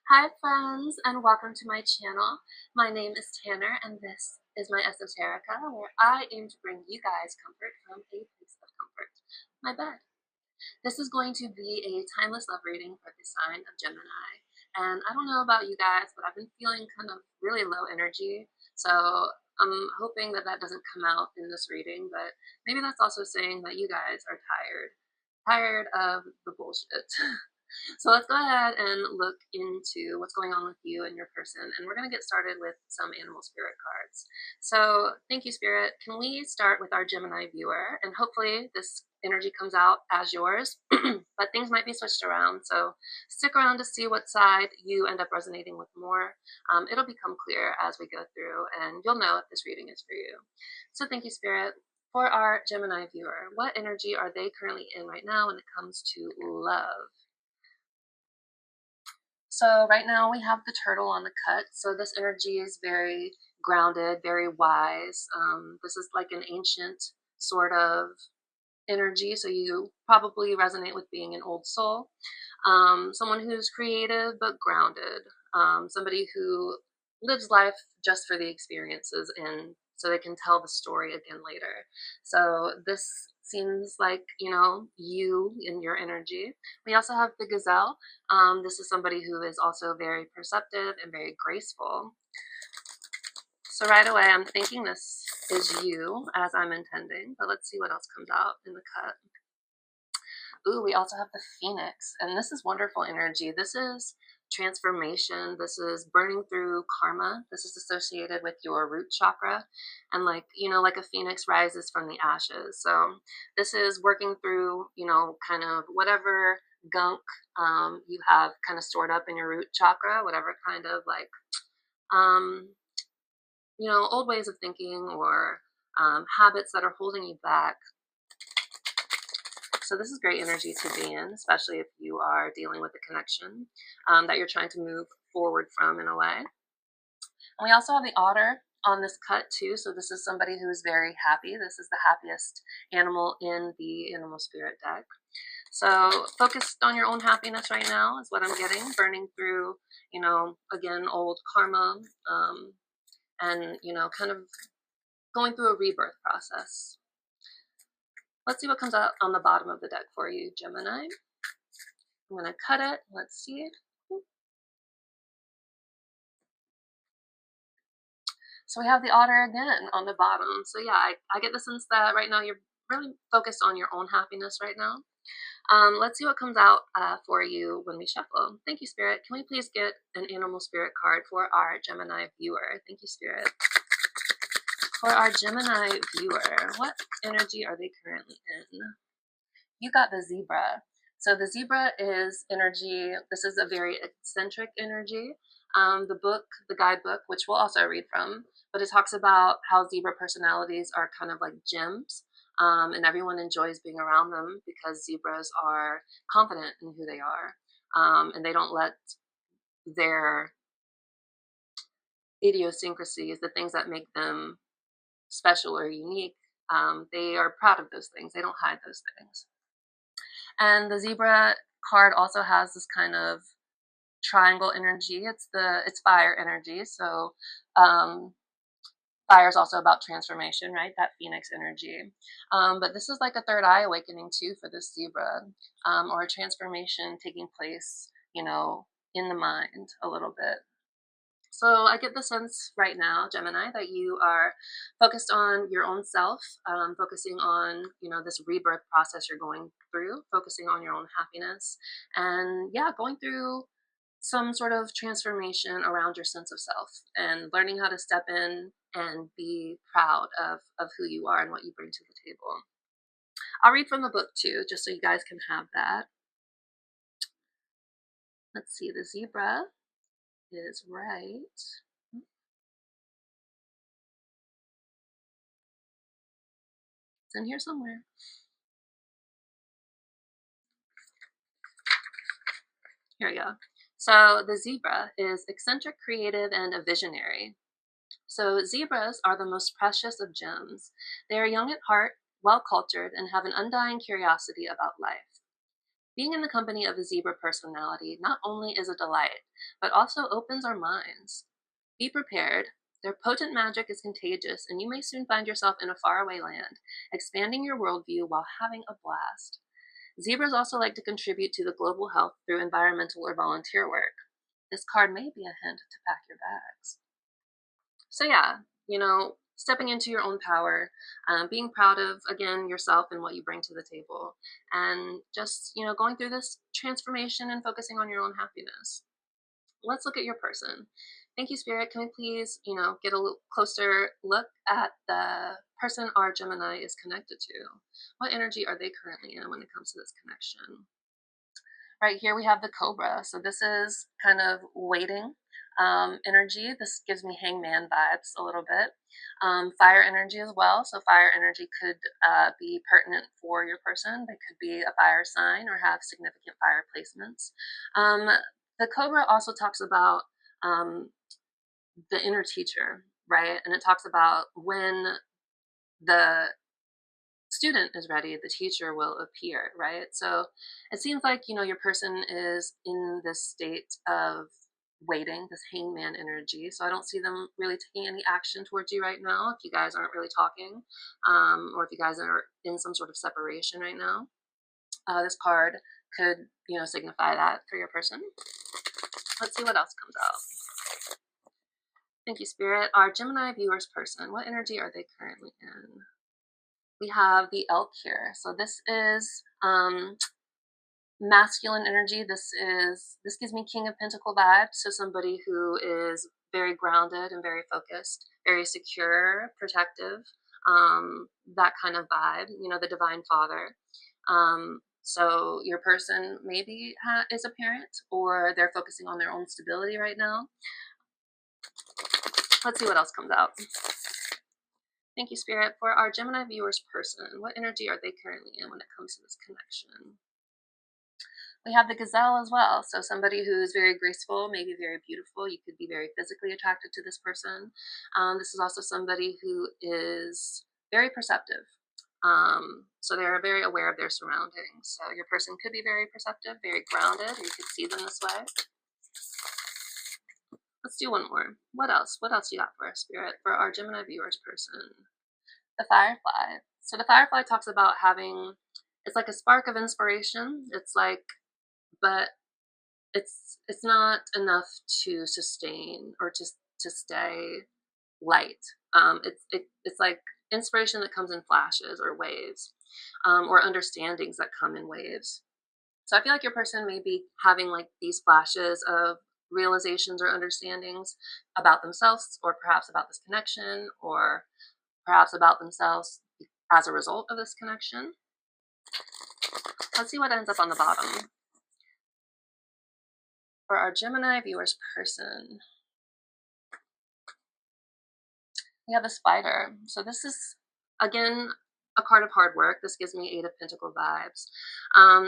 Hi friends, and welcome to my channel. My name is Tanner and this is my Esoterica, where I aim to bring you guys comfort from a place of comfort, my bed. This is going to be a timeless love reading for the sign of Gemini. And I don't know about you guys, but I've been feeling kind of really low energy. So I'm hoping that that doesn't come out in this reading, but maybe that's also saying that you guys are tired of the bullshit. So let's go ahead and look into what's going on with you and your person. And we're going to get started with some animal spirit cards. So thank you, Spirit. Can we start with our Gemini viewer? And hopefully this energy comes out as yours, but things might be switched around. So stick around to see what side you end up resonating with more. It'll become clear as we go through, and you'll know if this reading is for you. So thank you, Spirit. For our Gemini viewer, what energy are they currently in right now when it comes to love? So right now we have the turtle on the cut. So this energy is very grounded, very wise. This is like an ancient sort of energy. So you probably resonate with being an old soul, someone who's creative but grounded, somebody who lives life just for the experiences and so they can tell the story again later. So this seems like, you in your energy. We also have the gazelle. This is somebody who is also very perceptive and very graceful. So right away, I'm thinking this is you as I'm intending, but let's see what else comes out in the cut. Ooh, we also have the phoenix, and this is wonderful energy. This is transformation. This is burning through karma. This is associated with your root chakra, and like a phoenix rises from the ashes. So this is working through, kind of whatever gunk you have kind of stored up in your root chakra, whatever kind of like um, old ways of thinking or habits that are holding you back. So this is great energy to be in, especially if you are dealing with a connection that you're trying to move forward from in a way. And we also have the otter on this cut too. So this is somebody who is very happy. This is the happiest animal in the animal spirit deck. So focused on your own happiness right now is what I'm getting, burning through, again, old karma, and, kind of going through a rebirth process. Let's see what comes out on the bottom of the deck for you, Gemini. I'm going to cut it. Let's see. So we have the otter again on the bottom. So yeah, I get the sense that right now you're really focused on your own happiness right now. Let's see what comes out for you when we shuffle. Thank you, Spirit. Can we please get an animal spirit card for our Gemini viewer? Thank you, Spirit. For our Gemini viewer, what energy are they currently in? You got the zebra. So the zebra is energy. This is a very eccentric energy. The guidebook, which we'll also read from, but it talks about how zebra personalities are kind of like gems, and everyone enjoys being around them because zebras are confident in who they are, and they don't let their idiosyncrasies, the things that make them special or unique, they are proud of those things. They don't hide those things. And the zebra card also has this kind of triangle energy. It's fire energy. So fire is also about transformation, right? That phoenix energy. But this is like a third eye awakening too for this zebra, or a transformation taking place, in the mind a little bit. So I get the sense right now, Gemini, that you are focused on your own self, focusing on, this rebirth process you're going through, focusing on your own happiness, and yeah, going through some sort of transformation around your sense of self and learning how to step in and be proud of who you are and what you bring to the table. I'll read from the book too, just so you guys can have that. Let's see, the zebra is right. It's in here somewhere. Here we go. So the zebra is eccentric, creative, and a visionary. So zebras are the most precious of gems. They are young at heart, well cultured, and have an undying curiosity about life. Being in the company of a zebra personality not only is a delight, but also opens our minds. Be prepared. Their potent magic is contagious, and you may soon find yourself in a faraway land, expanding your worldview while having a blast. Zebras also like to contribute to the global health through environmental or volunteer work. This card may be a hint to pack your bags. So yeah, stepping into your own power, being proud of, again, yourself and what you bring to the table, and just, going through this transformation and focusing on your own happiness. Let's look at your person. Thank you, Spirit. Can we please, get a closer look at the person our Gemini is connected to? What energy are they currently in when it comes to this connection? Right here we have the Cobra. So this is kind of waiting energy. This gives me hangman vibes a little bit. Fire energy as well. So fire energy could be pertinent for your person. They could be a fire sign or have significant fire placements. The Cobra also talks about the inner teacher, right? And it talks about when the student is ready, the teacher will appear, right? So it seems like, your person is in this state of waiting, this hangman energy. So I don't see them really taking any action towards you right now if you guys aren't really talking, or if you guys are in some sort of separation right now. This card could, signify that for your person. Let's see what else comes out. Thank you, Spirit. Our Gemini viewers person, what energy are they currently in? We have the elk here. So this is masculine energy. This gives me King of Pentacle vibes. So somebody who is very grounded and very focused, very secure, protective, that kind of vibe, the divine father. So your person maybe is a parent, or they're focusing on their own stability right now. Let's see what else comes out. Thank you, Spirit. For our Gemini viewers person, what energy are they currently in when it comes to this connection? We have the gazelle as well. So somebody who's very graceful, maybe very beautiful. You could be very physically attracted to this person. This is also somebody who is very perceptive. So they're very aware of their surroundings. So your person could be very perceptive, very grounded. You could see them this way. Let's do one more. What else? What else you got for us, Spirit? For our Gemini viewers person. The firefly. So the firefly talks about having, it's like a spark of inspiration. It's like, but it's not enough to sustain or to stay light. It's like inspiration that comes in flashes or waves, or understandings that come in waves. So I feel like your person may be having like these flashes of realizations or understandings about themselves, or perhaps about this connection, or perhaps about themselves as a result of this connection. Let's see what ends up on the bottom. For our Gemini viewers person, we have the spider. So this is, again, a card of hard work. This gives me Eight of Pentacle vibes.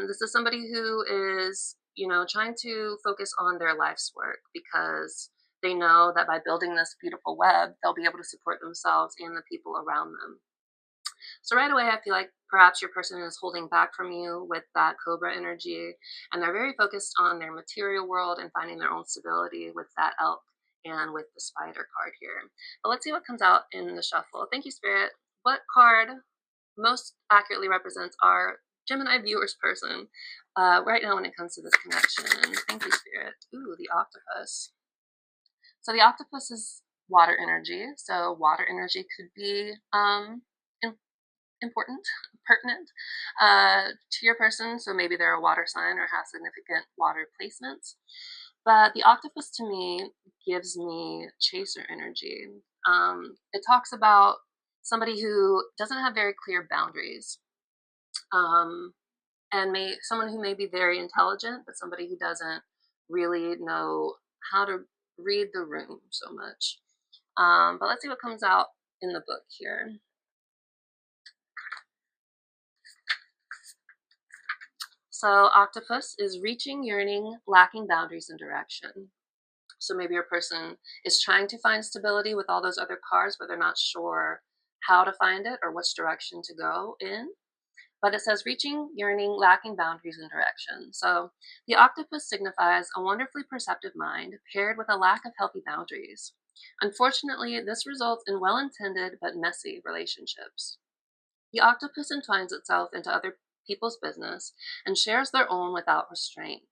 This is somebody who is, trying to focus on their life's work, because they know that by building this beautiful web, they'll be able to support themselves and the people around them. So right away, I feel like perhaps your person is holding back from you with that Cobra energy, and they're very focused on their material world and finding their own stability with that elk and with the spider card here. But let's see what comes out in the shuffle. Thank you, Spirit. What card most accurately represents our Gemini viewers person right now when it comes to this connection? Thank you, Spirit. Ooh, the octopus. So the octopus is water energy. So water energy could be important, pertinent to your person. So maybe they're a water sign or have significant water placements. But the octopus to me gives me chaser energy. It talks about somebody who doesn't have very clear boundaries, and someone who may be very intelligent, but somebody who doesn't really know how to read the room so much. But let's see what comes out in the book here. So octopus is reaching, yearning, lacking boundaries and direction. So maybe your person is trying to find stability with all those other cards, but they're not sure how to find it or which direction to go in. But it says reaching, yearning, lacking boundaries and direction. So the octopus signifies a wonderfully perceptive mind paired with a lack of healthy boundaries. Unfortunately, this results in well-intended but messy relationships. The octopus entwines itself into other people's business and shares their own without restraint.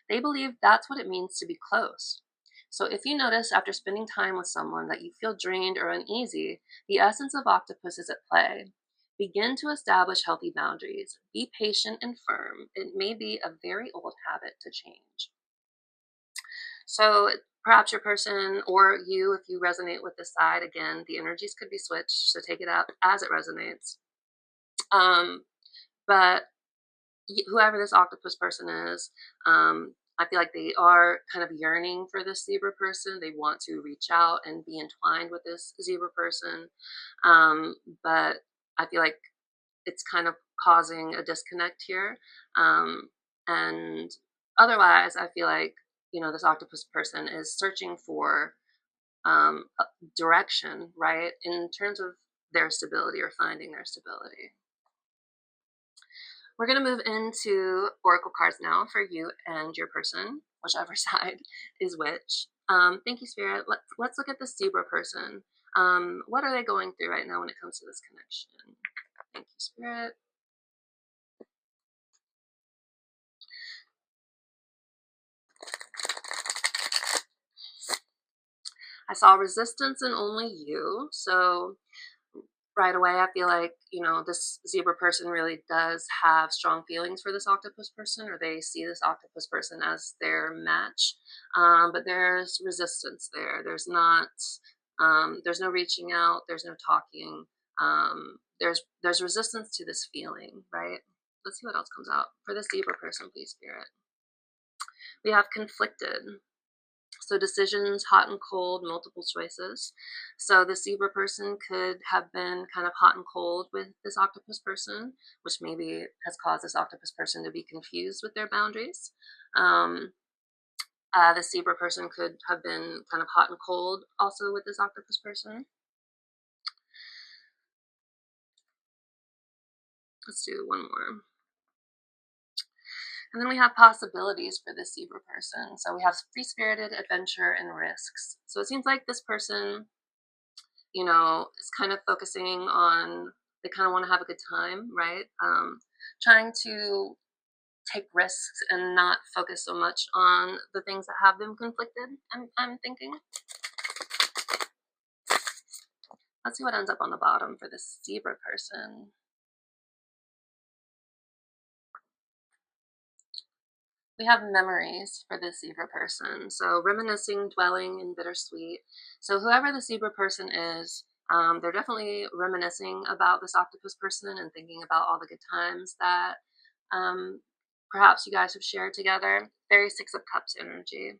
They believe that's what it means to be close. So if you notice after spending time with someone that you feel drained or uneasy, the essence of octopus is at play. Begin to establish healthy boundaries. Be patient and firm. It may be a very old habit to change. So perhaps your person or you, if you resonate with this side, again, the energies could be switched, so take it out as it resonates. But whoever this octopus person is, I feel like they are kind of yearning for this zebra person. They want to reach out and be entwined with this zebra person. But I feel like it's kind of causing a disconnect here. And otherwise, I feel like, this octopus person is searching for a direction, right, in terms of their stability or finding their stability. We're going to move into oracle cards now for you and your person, whichever side is which. Thank you, Spirit. Let's look at the zebra person. What are they going through right now when it comes to this connection? Thank you, Spirit. I saw resistance and only you. So right away, I feel like, this zebra person really does have strong feelings for this octopus person, or they see this octopus person as their match. But there's resistance there. There's no reaching out. There's no talking. There's resistance to this feeling, right? Let's see what else comes out for this zebra person, please, Spirit. We have conflicted. So decisions, hot and cold, multiple choices. So the zebra person could have been kind of hot and cold with this octopus person, which maybe has caused this octopus person to be confused with their boundaries. The zebra person could have been kind of hot and cold also with this octopus person. Let's do one more. And then we have possibilities for this zebra person. So we have free-spirited, adventure, and risks. So it seems like this person, is kind of focusing on, they kind of want to have a good time, right? Trying to take risks and not focus so much on the things that have them conflicted, I'm thinking. Let's see what ends up on the bottom for this zebra person. We have memories for this zebra person. So reminiscing, dwelling, and bittersweet. So whoever the zebra person is, they're definitely reminiscing about this octopus person and thinking about all the good times that perhaps you guys have shared together. Very Six of Cups energy.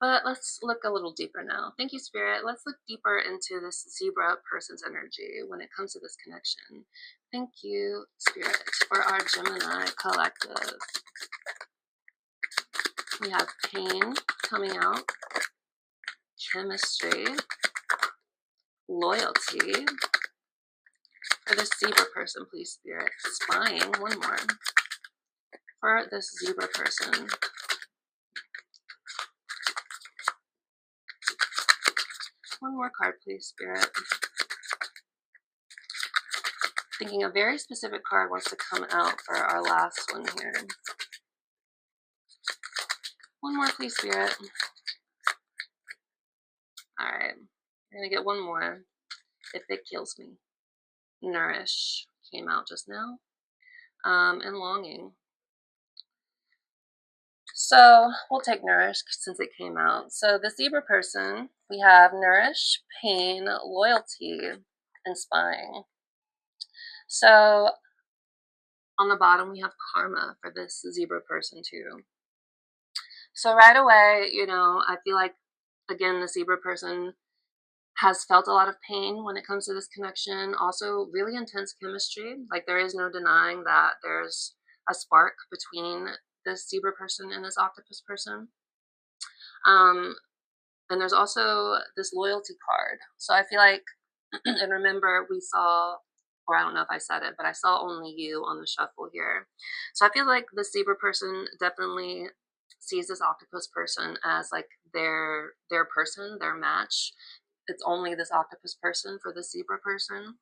But let's look a little deeper now. Thank you, Spirit. Let's look deeper into this zebra person's energy when it comes to this connection. Thank you, Spirit, for our Gemini collective. We have pain coming out, chemistry, loyalty. For this zebra person, please, Spirit, spying. One more. For this zebra person. One more card, please, Spirit. Thinking a very specific card wants to come out for our last one here. One more, please, Spirit. Alright. We're going to get one more. If it kills me. Nourish came out just now. And longing. So we'll take nourish since it came out. So the zebra person, we have nourish, pain, loyalty, and spying. So on the bottom, we have karma for this zebra person too. So right away, I feel like, again, the zebra person has felt a lot of pain when it comes to this connection. Also, really intense chemistry. Like, there is no denying that there's a spark between this zebra person and this octopus person. And there's also this loyalty card. So I feel like, and remember, we saw or I don't know if I said it, but I saw only you on the shuffle here. So I feel like the Libra person definitely sees this octopus person as like their person, their match. It's only this octopus person for the Libra person.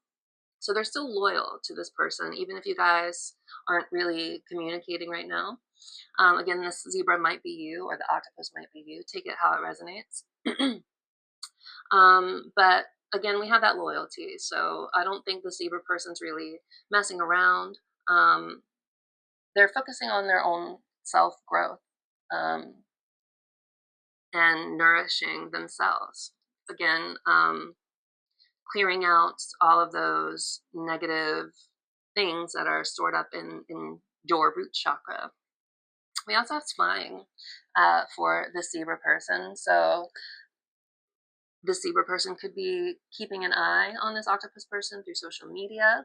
So they're still loyal to this person, even if you guys aren't really communicating right now. Again, this zebra might be you, or the octopus might be you. Take it how it resonates. But again, we have that loyalty. So I don't think the zebra person's really messing around. They're focusing on their own self growth and nourishing themselves. Again, clearing out all of those negative things that are stored up in your root chakra. We also have spying for the zebra person. So the zebra person could be keeping an eye on this octopus person through social media.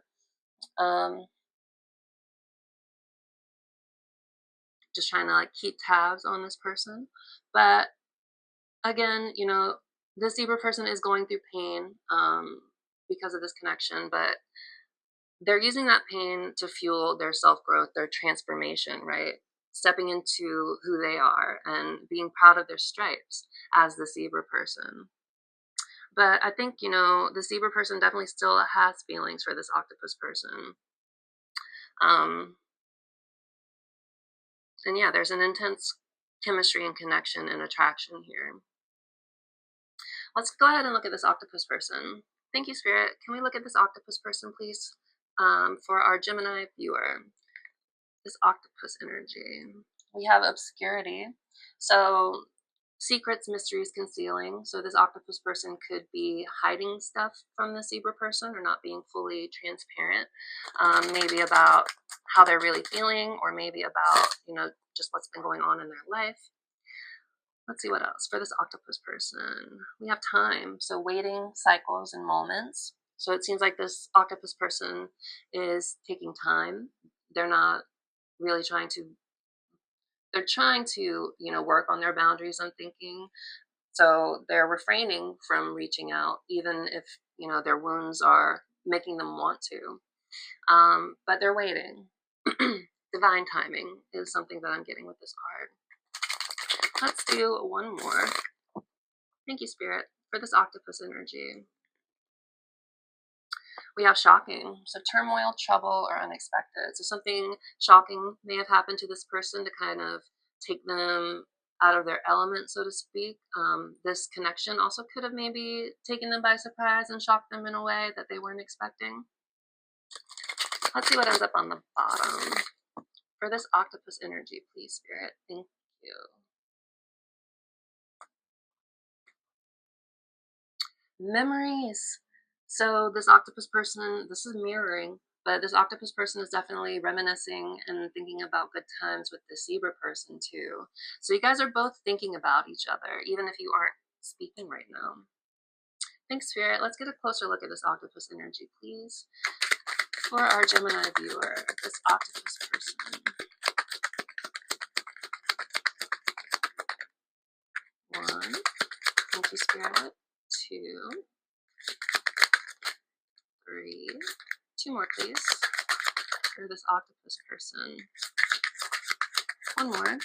Just trying to like keep tabs on this person. But again, you know, this zebra person is going through pain because of this connection, but they're using that pain to fuel their self-growth, their transformation, right? Stepping into who they are and being proud of their stripes as the zebra person. But I think, you know, the zebra person definitely still has feelings for this octopus person. And yeah, there's an intense chemistry and connection and attraction here. Let's go ahead and look at this octopus person. Thank you, Spirit. Can we look at this octopus person, please? For our Gemini viewer, this octopus energy. We have obscurity. So secrets, mysteries, concealing. So this octopus person could be hiding stuff from the zebra person or not being fully transparent. Maybe about how they're really feeling, or maybe about, you know, just what's been going on in their life. Let's see what else for this octopus person. We have time. So waiting, cycles, and moments. So it seems like this octopus person is taking time. They're not really trying to, they're trying to, you know, work on their boundaries, I'm thinking. So they're refraining from reaching out, even if, you know, their wounds are making them want to. But they're waiting. Divine timing is something that I'm getting with this card. Let's do one more. Thank you, Spirit, for this octopus energy. We have shocking. So turmoil, trouble, or unexpected. So something shocking may have happened to this person to kind of take them out of their element, so to speak. This connection also could have maybe taken them by surprise and shocked them in a way that they weren't expecting. Let's see what ends up on the bottom. For this octopus energy, please, Spirit. Thank you. Memories. So this octopus person, this is mirroring, but this octopus person is definitely reminiscing and thinking about good times with the zebra person too. So you guys are both thinking about each other, even if you aren't speaking right now. Thanks, Spirit. Let's get a closer look at this octopus energy, please. For our Gemini viewer, this octopus person. 1, thank you, Spirit. 2, 3, 2 more, please. For this octopus person. 1 more,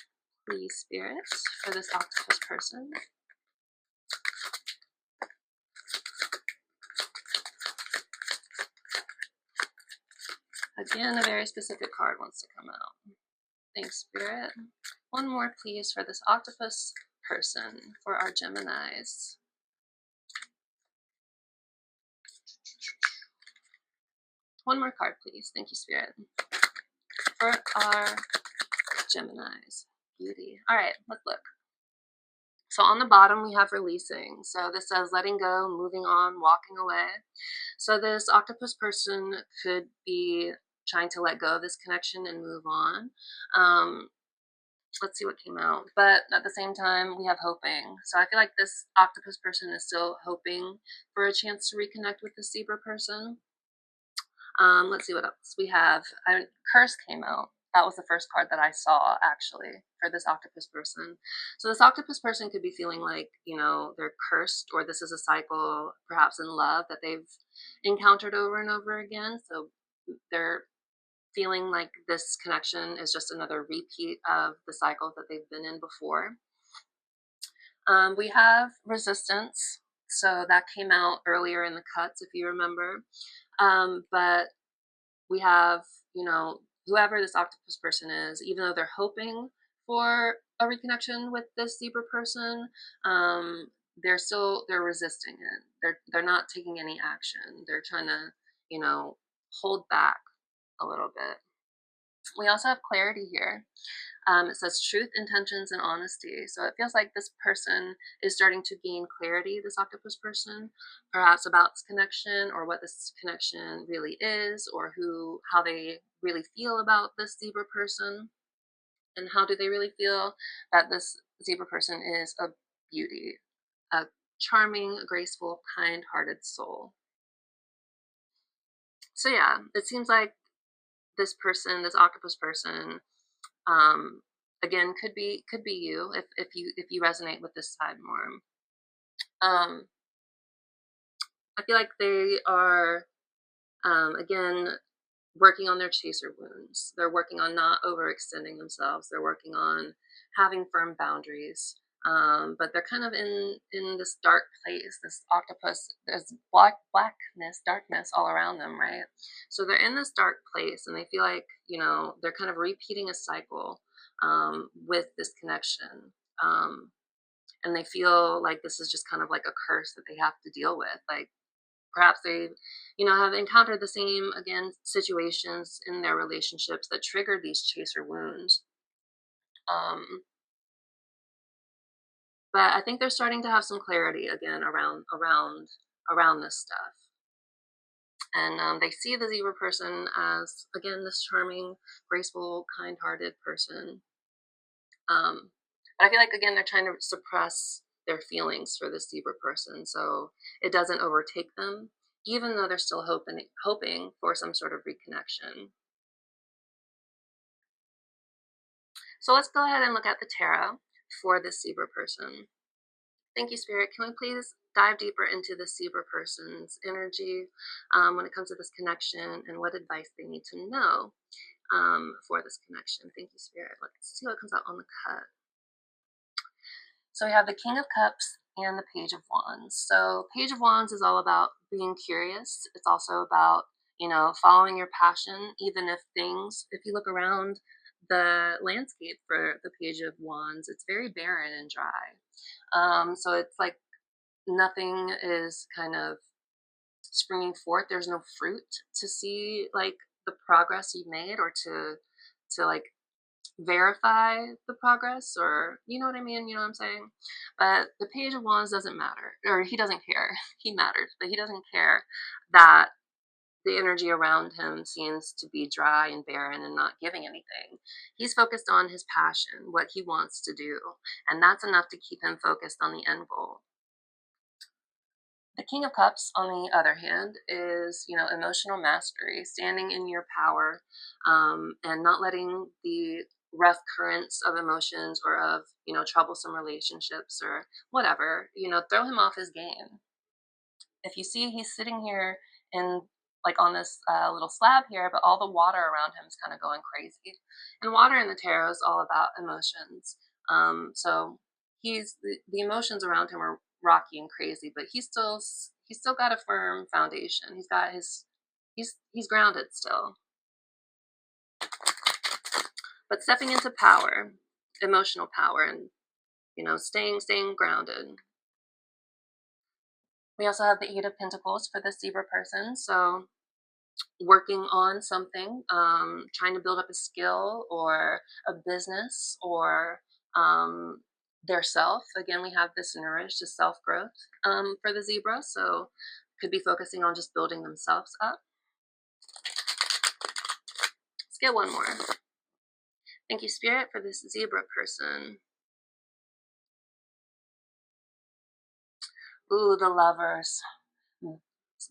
please, Spirit, for this octopus person. Again, a very specific card wants to come out. Thanks, Spirit. 1 more, please, for this octopus person, for our Geminis. 1 more card, please. Thank you, Spirit. For our Geminis. Beauty. All right, let's look. So on the bottom, we have releasing. So this says letting go, moving on, walking away. So this octopus person could be trying to let go of this connection and move on. Let's see what came out. But at the same time, we have hoping. So I feel like this octopus person is still hoping for a chance to reconnect with the zebra person. Let's see what else we have. Curse came out. That was the first card that I saw actually for this octopus person. So this octopus person could be feeling like, you know, they're cursed, or this is a cycle perhaps in love that they've encountered over and over again. So they're feeling like this connection is just another repeat of the cycle that they've been in before. We have resistance. So that came out earlier in the cuts, if you remember. But we have, you know, whoever this octopus person is, even though they're hoping for a reconnection with this zebra person, they're resisting it. They're not taking any action. They're trying to, you know, hold back a little bit. We also have clarity here. It says truth, intentions, and honesty. So it feels like this person is starting to gain clarity, this octopus person, perhaps about this connection, or what this connection really is, or how they really feel about this zebra person, and how do they really feel that this zebra person is a beauty, a charming, graceful, kind-hearted soul. So yeah, it seems like this person, this octopus person, again, could be you if you resonate with this side more. I feel like they are, again, working on their chaser wounds. They're working on not overextending themselves. They're working on having firm boundaries. But they're kind of in this dark place, this octopus. There's blackness, darkness all around them, right? So they're in this dark place, and they feel like, you know, they're kind of repeating a cycle with this connection. And they feel like this is just kind of like a curse that they have to deal with. Like perhaps they, you know, have encountered the same, again, situations in their relationships that trigger these chaser wounds. But I think they're starting to have some clarity again around this stuff. And they see the zebra person as, again, this charming, graceful, kind-hearted person. But I feel like, again, they're trying to suppress their feelings for this zebra person so it doesn't overtake them, even though they're still hoping for some sort of reconnection. So let's go ahead and look at the tarot for this zebra person. Thank you, Spirit. Can we please dive deeper into the zebra person's energy when it comes to this connection, and what advice they need to know for this connection? Thank you, Spirit. Let's see what comes out on the cut. So we have the King of Cups and the Page of Wands. So Page of Wands is all about being curious. It's also about, you know, following your passion, even if you look around the landscape for the Page of Wands, it's very barren and dry. So it's like nothing is kind of springing forth. There's no fruit to see, like, the progress you've made, or to like verify the progress, or you know what I mean, you know what I'm saying. But the Page of Wands doesn't matter, or he doesn't care. He matters, but he doesn't care that the energy around him seems to be dry and barren and not giving anything. He's focused on his passion, what he wants to do, and that's enough to keep him focused on the end goal. The King of Cups, on the other hand, is, you know, emotional mastery, standing in your power, and not letting the rough currents of emotions, or of, you know, troublesome relationships, or whatever, you know, throw him off his game. If you see, he's sitting here in, like, on this little slab here, but all the water around him is kind of going crazy. And water in the tarot is all about emotions. So the emotions around him are rocky and crazy, but he's still got a firm foundation. He's grounded still. But stepping into power, emotional power, and, you know, staying grounded. We also have the Eight of Pentacles for the zebra person. So working on something, trying to build up a skill or a business, or their self. Again, we have this nourish, this self-growth for the zebra. So could be focusing on just building themselves up. Let's get one more. Thank you, Spirit, for this zebra person. Ooh, the Lovers.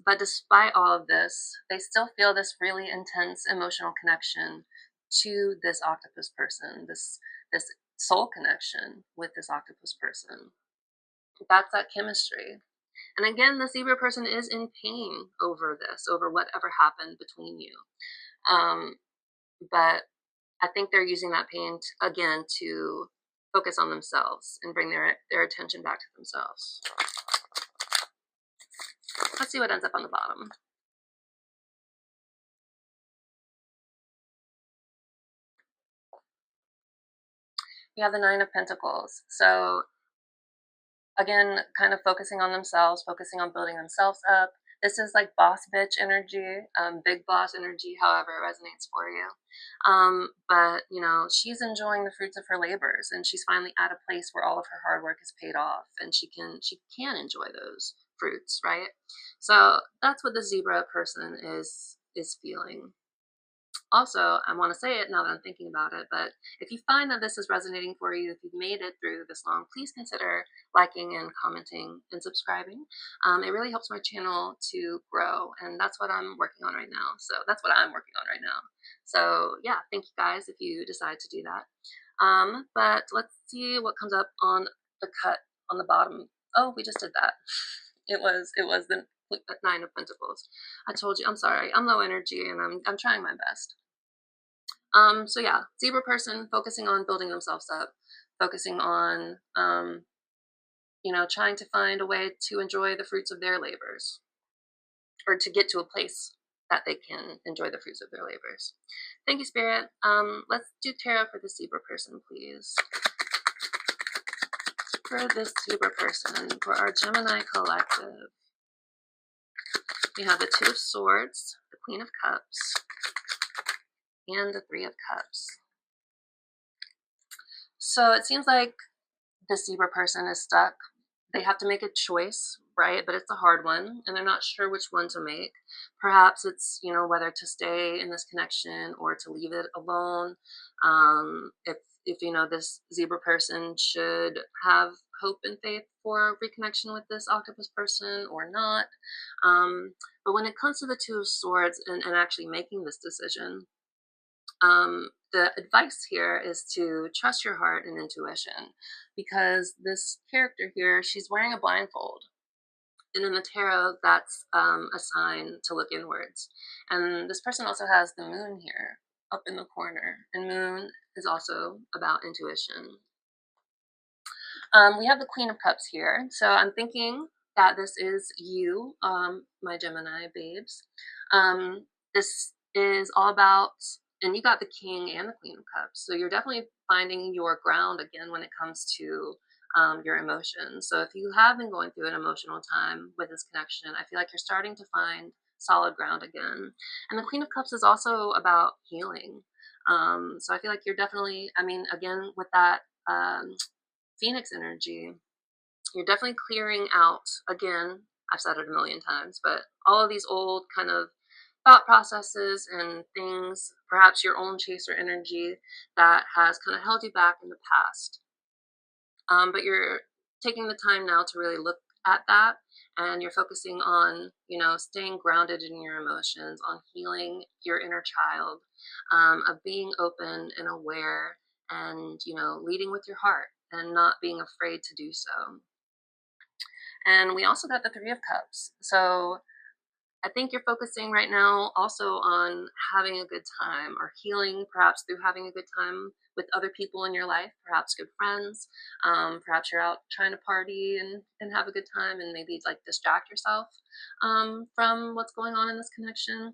But despite all of this, they still feel this really intense emotional connection to this octopus person, this soul connection with this octopus person. That's that chemistry. And again, the zebra person is in pain over this, over whatever happened between you. But I think they're using that pain again to focus on themselves and bring their attention back to themselves. Let's see what ends up on the bottom. We have the Nine of Pentacles. So again, kind of focusing on themselves, focusing on building themselves up. This is like boss bitch energy, big boss energy, however it resonates for you. But, you know, she's enjoying the fruits of her labors, and she's finally at a place where all of her hard work is paid off, and she can enjoy those fruits, right? So that's what the zebra person is feeling. Also, I want to say it now that I'm thinking about it, but if you find that this is resonating for you, if you've made it through this long, please consider liking and commenting and subscribing. It really helps my channel to grow, and that's what I'm working on right now. So that's what I'm working on right now. So yeah, thank you guys if you decide to do that. But let's see what comes up on the cut on the bottom. Oh, we just did that. It was the Nine of Pentacles. I told you, I'm sorry, I'm low energy and I'm trying my best. So yeah, zebra person focusing on building themselves up, focusing on, you know, trying to find a way to enjoy the fruits of their labors, or to get to a place that they can enjoy the fruits of their labors. Thank you, Spirit. Let's do tarot for the zebra person, please. For this zebra person, for our Gemini collective, we have the Two of Swords, the Queen of Cups, and the Three of Cups. So it seems like this zebra person is stuck. They have to make a choice, right? But it's a hard one, and they're not sure which one to make. Perhaps it's, you know, whether to stay in this connection or to leave it alone. If you know, this zebra person should have hope and faith for reconnection with this octopus person or not. But when it comes to the Two of Swords and actually making this decision, the advice here is to trust your heart and intuition, because this character here, she's wearing a blindfold. And in the tarot, that's a sign to look inwards. And this person also has the moon here up in the corner. And moon is also about intuition. We have the Queen of Cups here. So I'm thinking that this is you, my Gemini babes. This is all about, and you got the King and the Queen of Cups. So you're definitely finding your ground again when it comes to your emotions. So if you have been going through an emotional time with this connection, I feel like you're starting to find solid ground again. And the Queen of Cups is also about healing. So I feel like you're definitely, I mean, again, with that Phoenix energy, you're definitely clearing out, again, I've said it a million times, but all of these old kind of thought processes and things, perhaps your own chaser energy that has kind of held you back in the past. But you're taking the time now to really look at that, and you're focusing on, you know, staying grounded in your emotions, on healing your inner child, of being open and aware, and, you know, leading with your heart and not being afraid to do so. And we also got the Three of Cups. So I think you're focusing right now also on having a good time, or healing perhaps through having a good time with other people in your life, perhaps good friends. Perhaps you're out trying to party and have a good time, and maybe like distract yourself from what's going on in this connection.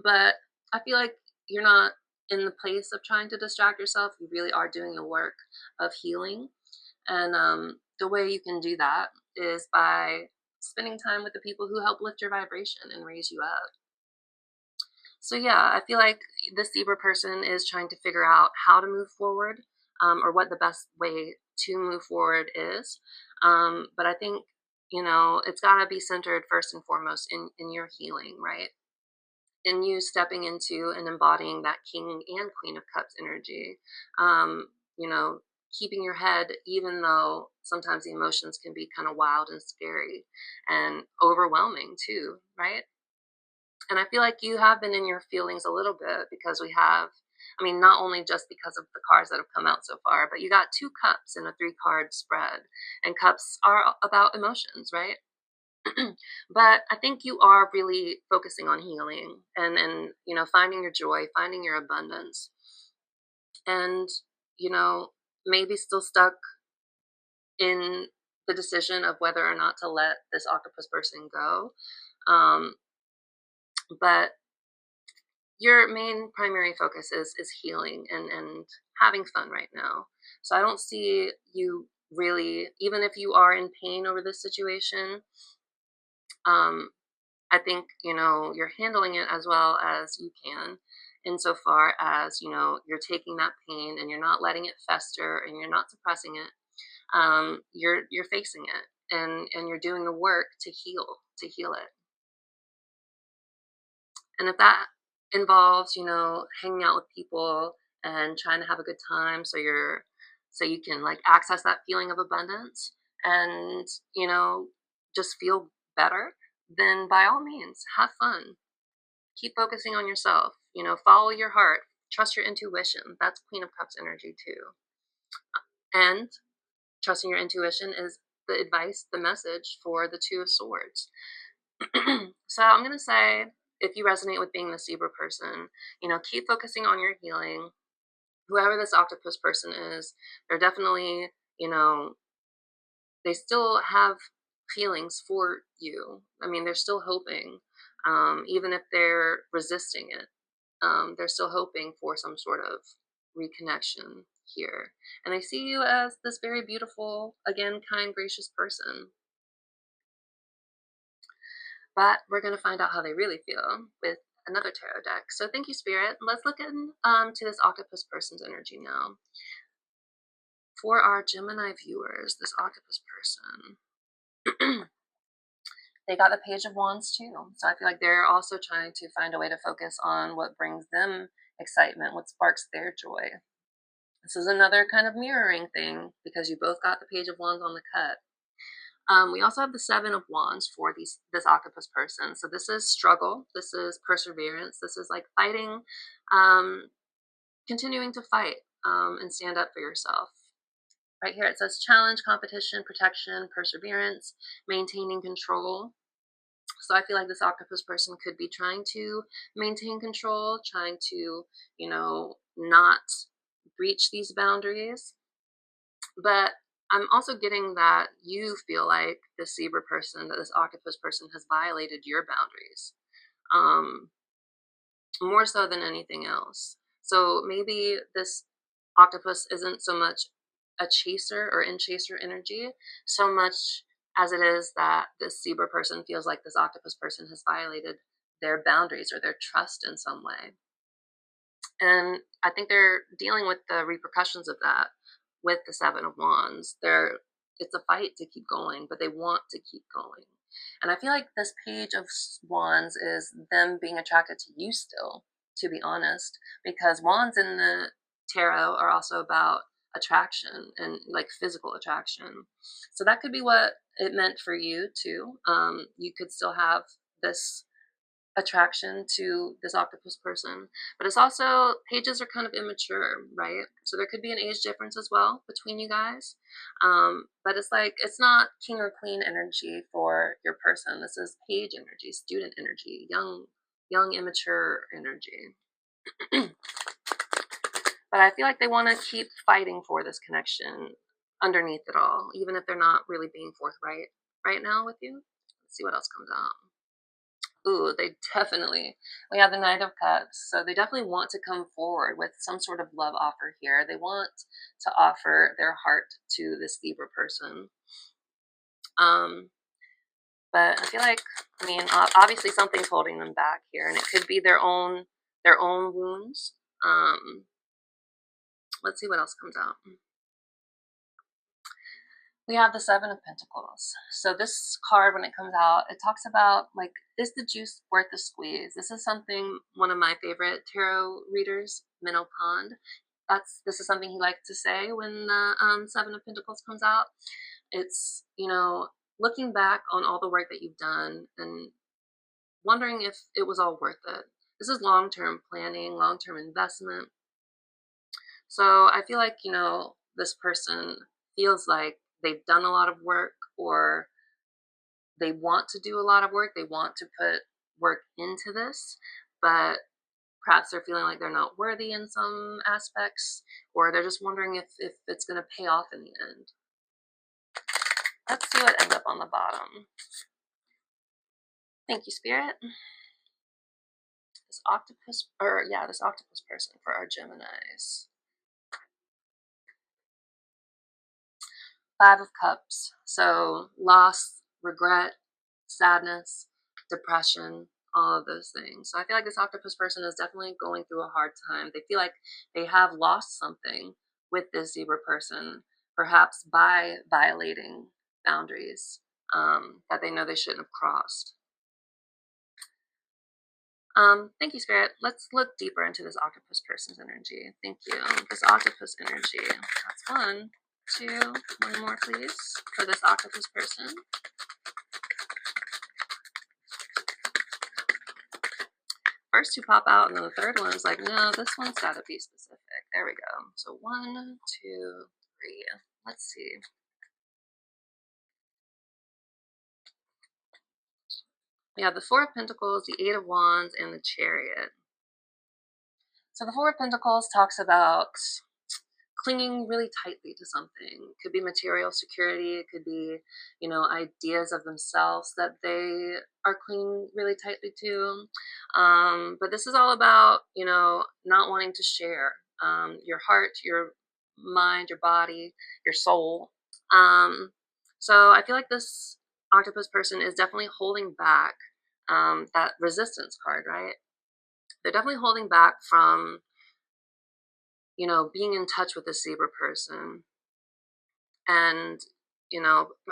But I feel like you're not in the place of trying to distract yourself. You really are doing the work of healing. And the way you can do that is by spending time with the people who help lift your vibration and raise you up. So yeah, I feel like this zebra person is trying to figure out how to move forward, or what the best way to move forward is. But I think, you know, it's got to be centered first and foremost in your healing, right? In you stepping into and embodying that King and Queen of Cups energy. You know, keeping your head, even though sometimes the emotions can be kind of wild and scary and overwhelming too, right? And I feel like you have been in your feelings a little bit, because we have I mean, not only just because of the cards that have come out so far, but you got 2 cups in a 3-card spread, and cups are about emotions, right? But I think you are really focusing on healing and finding your joy, finding your abundance, and you know maybe still stuck in the decision of whether or not to let this octopus person go. Um, but your main primary focus is healing and having fun right now. So I don't see you really, even if you are in pain over this situation, um, I think you're handling it as well as you can, insofar as you're taking that pain and you're not letting it fester and you're not suppressing it. You're facing it, and you're doing the work to heal it. And if that involves hanging out with people and trying to have a good time, so you can like access that feeling of abundance and just feel better, then by all means have fun. Keep focusing on yourself. Follow your heart, trust your intuition. That's Queen of Cups energy too. And trusting your intuition is the advice, the message for the Two of Swords. So I'm going to say, if you resonate with being the Libra person, keep focusing on your healing. Whoever this octopus person is, they're definitely, they still have feelings for you. I mean, they're still hoping, even if they're resisting it. They're still hoping for some sort of reconnection here. And I see you as this very beautiful, again, kind, gracious person. But we're going to find out how they really feel with another tarot deck. So thank you, Spirit. Let's look to this octopus person's energy now. For our Gemini viewers, this octopus person, they got the Page of Wands too. So I feel like they're also trying to find a way to focus on what brings them excitement, what sparks their joy. This is another kind of mirroring thing because you both got the Page of Wands on the cut. We also have the Seven of Wands for this octopus person. So this is struggle. This is perseverance. This is like fighting, continuing to fight and stand up for yourself. Right here it says challenge, competition, protection, perseverance, maintaining control. So I feel like this octopus person could be trying to maintain control, trying to, not breach these boundaries. But I'm also getting that you feel like this zebra person, that this octopus person has violated your boundaries, um, more so than anything else. So maybe this octopus isn't so much a chaser or in chaser energy, so much as it is that this zebra person feels like this octopus person has violated their boundaries or their trust in some way. And I think they're dealing with the repercussions of that with the Seven of Wands. It's a fight to keep going, but they want to keep going. And I feel like this Page of Wands is them being attracted to you still, to be honest, because wands in the tarot are also about attraction and like physical attraction. So that could be what it meant for you too. You could still have this attraction to this octopus person, but it's also, pages are kind of immature, right? So there could be an age difference as well between you guys. But it's like, it's not king or queen energy for your person. This is page energy, student energy, young immature energy. But I feel like they want to keep fighting for this connection underneath it all, even if they're not really being forthright right now with you. Let's see what else comes out. Ooh, we have the Knight of Cups. So they definitely want to come forward with some sort of love offer here. They want to offer their heart to this Libra person. But I feel like, obviously something's holding them back here, and it could be their own wounds. Let's see what else comes out. We have the Seven of Pentacles. So this card, when it comes out, it talks about, like, is the juice worth the squeeze? This is something one of my favorite tarot readers, Minnow Pond, this is something he likes to say when the Seven of Pentacles comes out. It's, looking back on all the work that you've done and wondering if it was all worth it. This is long-term planning, long-term investment. So I feel like, this person feels like they've done a lot of work, or they want to do a lot of work. They want to put work into this, but perhaps they're feeling like they're not worthy in some aspects, or they're just wondering if it's going to pay off in the end. Let's see what ends up on the bottom. Thank you, Spirit. This octopus person for our Geminis. 5 of Cups. So loss, regret, sadness, depression, all of those things. So I feel like this octopus person is definitely going through a hard time. They feel like they have lost something with this zebra person, perhaps by violating boundaries that they know they shouldn't have crossed. Thank you, Spirit. Let's look deeper into this octopus person's energy. Thank you. This octopus energy. That's 1, 2, 1 more, please, for this octopus person. First 2 pop out, and then the third one is like, no, this one's got to be specific. There we go. So 1, 2, 3. Let's see. We have the 4 of Pentacles, the 8 of Wands, and the Chariot. So the 4 of Pentacles talks about clinging really tightly to something. It could be material security. It could be, ideas of themselves that they are clinging really tightly to. But this is all about, not wanting to share your heart, your mind, your body, your soul. So I feel like this octopus person is definitely holding back that resistance card, right? They're definitely holding back from being in touch with the zebra person. And,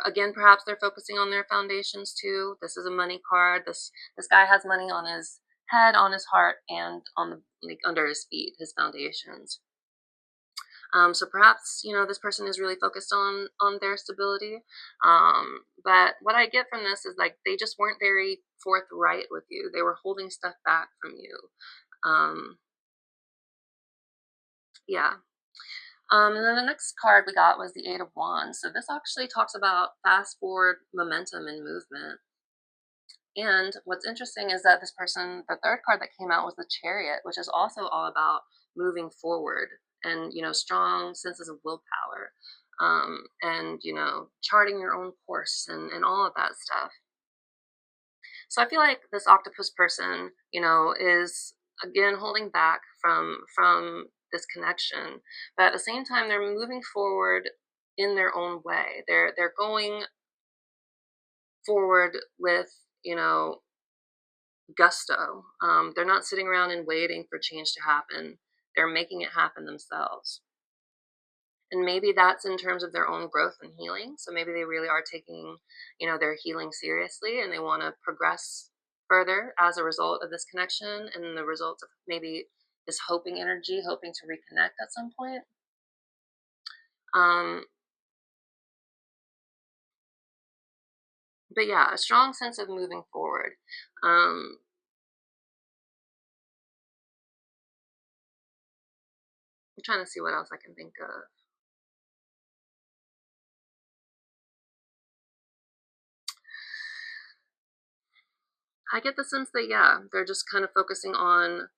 again, perhaps they're focusing on their foundations too. This is a money card. This guy has money on his head, on his heart, and on under his feet, his foundations. So perhaps, this person is really focused on their stability. But what I get from this is like they just weren't very forthright with you. They were holding stuff back from you. Yeah. And then the next card we got was the 8 of Wands. So this actually talks about fast forward momentum and movement. And what's interesting is that this person, the third card that came out was the Chariot, which is also all about moving forward and, strong senses of willpower, and, charting your own course and all of that stuff. So I feel like this octopus person, is again holding back from this connection, but at the same time they're moving forward in their own way. They're going forward with, gusto. They're not sitting around and waiting for change to happen. They're making it happen themselves. And maybe that's in terms of their own growth and healing. So maybe they really are taking, their healing seriously, and they want to progress further as a result of this connection and the results of maybe this hoping energy, hoping to reconnect at some point. But yeah, a strong sense of moving forward. I'm trying to see what else I can think of. I get the sense that, yeah, they're just kind of focusing on,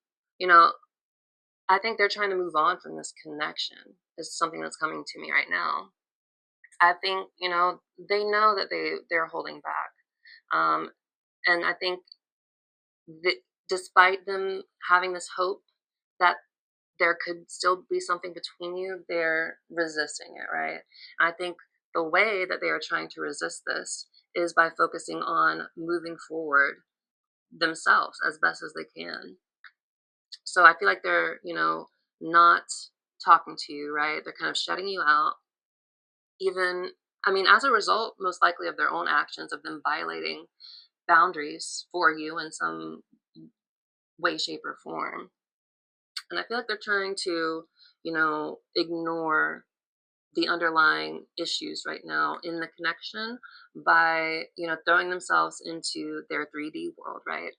I think they're trying to move on from this connection. Is something that's coming to me right now. I think, they know that they're holding back. And I think that despite them having this hope that there could still be something between you, they're resisting it, right? I think the way that they are trying to resist this is by focusing on moving forward themselves as best as they can. So I feel like they're, not talking to you, right? They're kind of shutting you out. Even, I mean, as a result, most likely of their own actions, of them violating boundaries for you in some way, shape, or form. And I feel like they're trying to, ignore the underlying issues right now in the connection by, throwing themselves into their 3D world, right?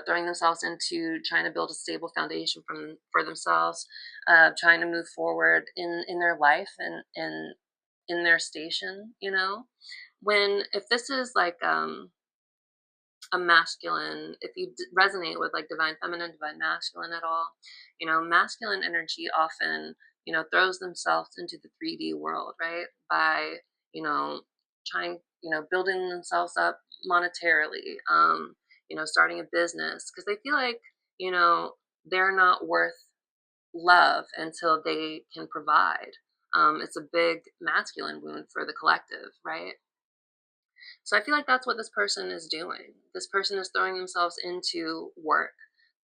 throwing themselves into trying to build a stable foundation for themselves, trying to move forward in their life and in their station. When if this is like a masculine, if you resonate with like divine feminine, divine masculine at all, masculine energy often throws themselves into the 3D world, right? By trying, building themselves up monetarily, starting a business, because they feel like you know they're not worth love until they can provide. It's a big masculine wound for the collective, right? So I feel like that's what this person is doing. This person is throwing themselves into work.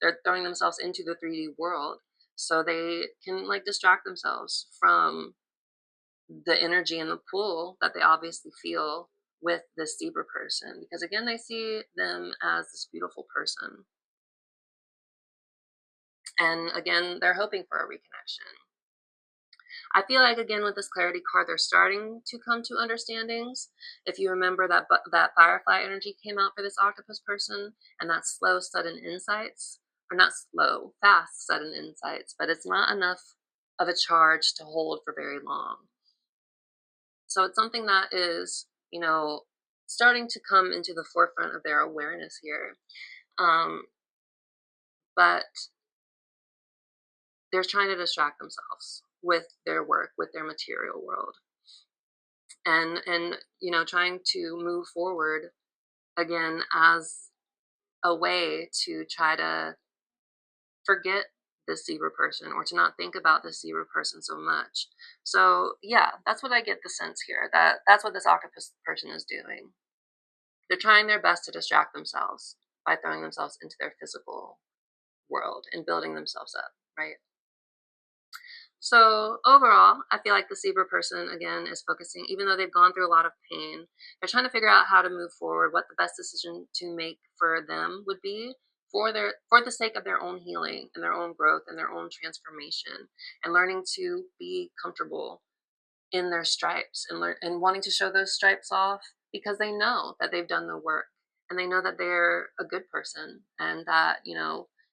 They're throwing themselves into the 3D world so they can like distract themselves from the energy and the pull that they obviously feel with this Libra person, because again they see them as this beautiful person, and again they're hoping for a reconnection. I feel like again with this clarity card, they're starting to come to understandings. If you remember that firefly energy came out for this octopus person, and that slow, sudden insights, or not slow, fast, sudden insights, but it's not enough of a charge to hold for very long. So it's something that is, starting to come into the forefront of their awareness here. But they're trying to distract themselves with their work, with their material world, and trying to move forward again as a way to try to forget this Libra person, or to not think about this Libra person so much. So yeah, that's what I get the sense here, that's what this octopus person is doing. They're trying their best to distract themselves by throwing themselves into their physical world and building themselves up, right? So overall, I feel like the Libra person again is focusing, even though they've gone through a lot of pain, they're trying to figure out how to move forward, what the best decision to make for them would be for the sake of their own healing and their own growth and their own transformation, and learning to be comfortable in their stripes, and wanting to show those stripes off because they know that they've done the work, and they know that they're a good person, and that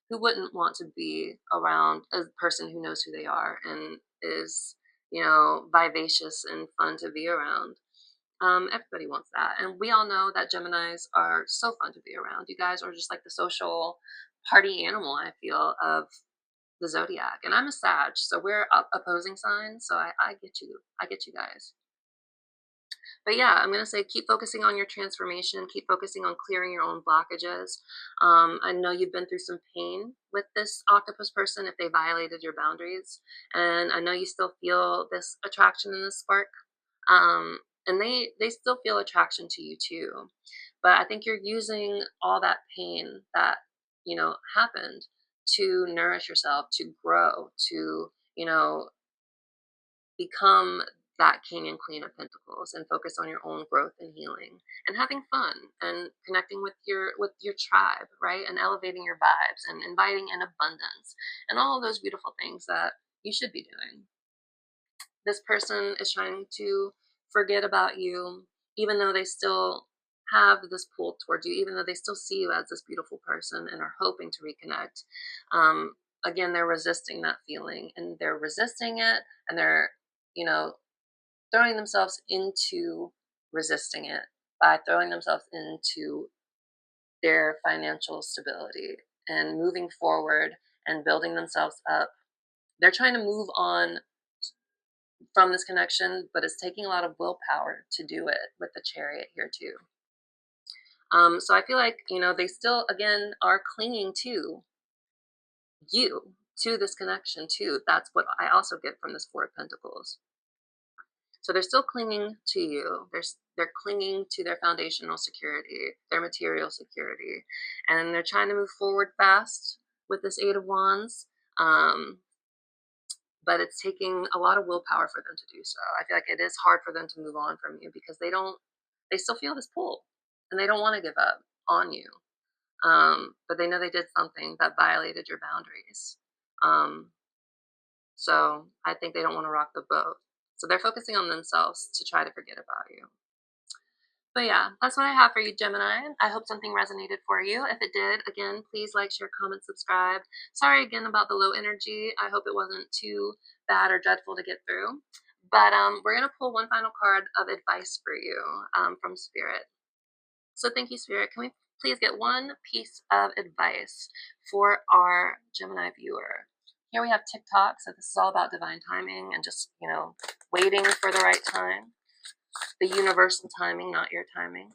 who wouldn't want to be around a person who knows who they are and is vivacious and fun to be around. Everybody wants that, and we all know that Geminis are so fun to be around. You guys are just like the social party animal, I feel, of the zodiac. And I'm a Sag, so we're opposing signs, so I get you. I get you guys. But yeah, I'm going to say keep focusing on your transformation, keep focusing on clearing your own blockages. I know you've been through some pain with this octopus person if they violated your boundaries, and I know you still feel this attraction and this spark. And they still feel attraction to you too, but I think you're using all that pain that happened to nourish yourself, to grow, to become that king and queen of pentacles, and focus on your own growth and healing and having fun and connecting with your tribe, right? And elevating your vibes and inviting in abundance and all of those beautiful things that you should be doing. This person is trying to forget about you, even though they still have this pull towards you, even though they still see you as this beautiful person and are hoping to reconnect. Again, they're resisting that feeling, and they're resisting it, and they're, you know, throwing themselves into resisting it by throwing themselves into their financial stability and moving forward and building themselves up. They're trying to move on from this connection, but it's taking a lot of willpower to do it with the Chariot here too. So I feel like they still again are clinging to you, to this connection too. That's what I also get from this Four of Pentacles. So they're still clinging to you. They're clinging to their foundational security, their material security, and they're trying to move forward fast with this Eight of Wands. But it's taking a lot of willpower for them to do so. I feel like it is hard for them to move on from you because they still feel this pull, and they don't want to give up on you. But they know they did something that violated your boundaries. So I think they don't want to rock the boat. So they're focusing on themselves to try to forget about you. But yeah, that's what I have for you, Gemini. I hope something resonated for you. If it did, again, please like, share, comment, subscribe. Sorry again about the low energy. I hope it wasn't too bad or dreadful to get through. But we're going to pull one final card of advice for you from Spirit. So thank you, Spirit. Can we please get one piece of advice for our Gemini viewer? Here we have TikTok, so this is all about divine timing and just, waiting for the right time. The universal timing, not your timing.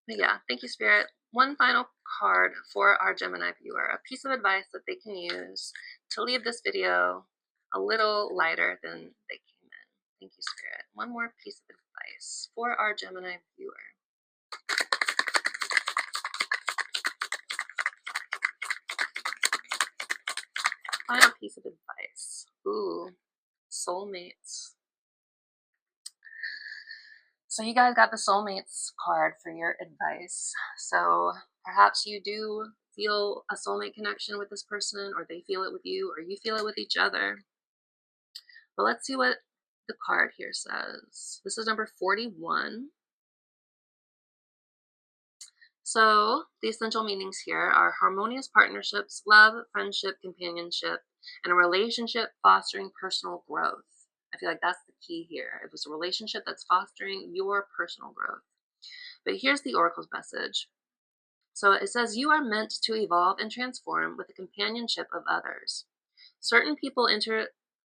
But yeah, thank you, Spirit. One final card for our Gemini viewer, a piece of advice that they can use to leave this video a little lighter than they came in. Thank you, Spirit. One more piece of advice for our Gemini viewer. Final piece of advice. Ooh, soulmates. So you guys got the soulmates card for your advice. So perhaps you do feel a soulmate connection with this person, or they feel it with you, or you feel it with each other. But let's see what the card here says. This is number 41. So the essential meanings here are harmonious partnerships, love, friendship, companionship, and a relationship fostering personal growth. I feel like that's the key here. It was a relationship that's fostering your personal growth. But here's the Oracle's message. So it says, you are meant to evolve and transform with the companionship of others. Certain people enter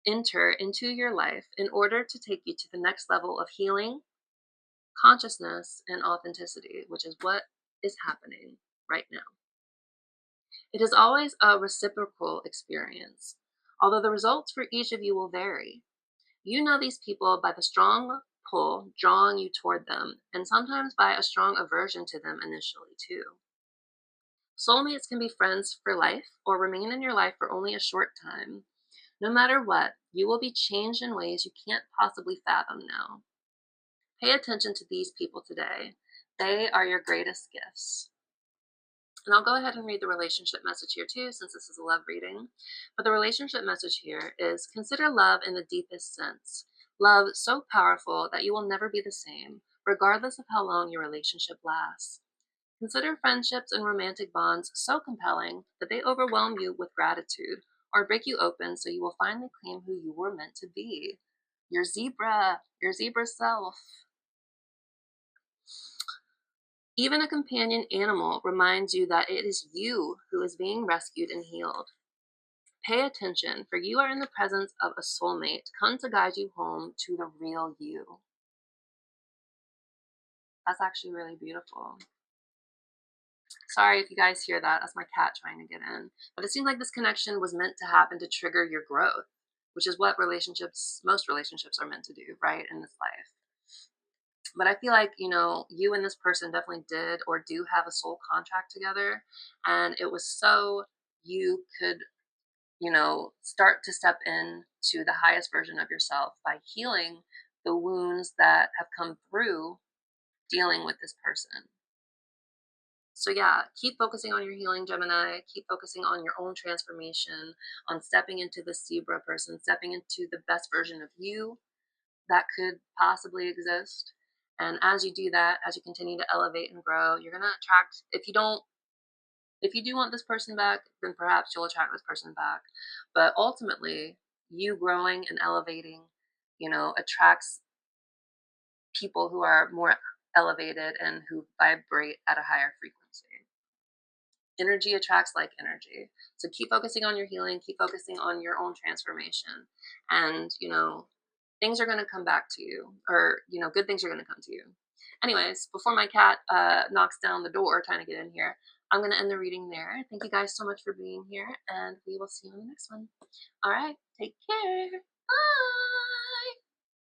into your life in order to take you to the next level of healing, consciousness, and authenticity, which is what is happening right now. It is always a reciprocal experience, although the results for each of you will vary. You know these people by the strong pull drawing you toward them, and sometimes by a strong aversion to them initially too. Soulmates can be friends for life or remain in your life for only a short time. No matter what, you will be changed in ways you can't possibly fathom now. Pay attention to these people today. They are your greatest gifts. And I'll go ahead and read the relationship message here too, since this is a love reading. But the relationship message here is, consider love in the deepest sense. Love so powerful that you will never be the same, regardless of how long your relationship lasts. Consider friendships and romantic bonds so compelling that they overwhelm you with gratitude or break you open so you will finally claim who you were meant to be. Your zebra self. Even a companion animal reminds you that it is you who is being rescued and healed. Pay attention, for you are in the presence of a soulmate come to guide you home to the real you. That's actually really beautiful. Sorry if you guys hear that. That's my cat trying to get in. But it seems like this connection was meant to happen to trigger your growth, which is what most relationships are meant to do, right, in this life. But I feel like, you and this person definitely did or do have a soul contract together. And it was so you could, start to step in to the highest version of yourself by healing the wounds that have come through dealing with this person. So yeah, keep focusing on your healing, Gemini. Keep focusing on your own transformation, on stepping into the Libra person, stepping into the best version of you that could possibly exist. And as you do that, as you continue to elevate and grow, you're going to attract, if you do want this person back, then perhaps you'll attract this person back. But ultimately, you growing and elevating, attracts people who are more elevated and who vibrate at a higher frequency. Energy attracts like energy. So keep focusing on your healing, keep focusing on your own transformation. And, things are going to come back to you, or, good things are going to come to you. Anyways, before my cat knocks down the door trying to get in here, I'm going to end the reading there. Thank you guys so much for being here, and we will see you in the next one. All right, take care.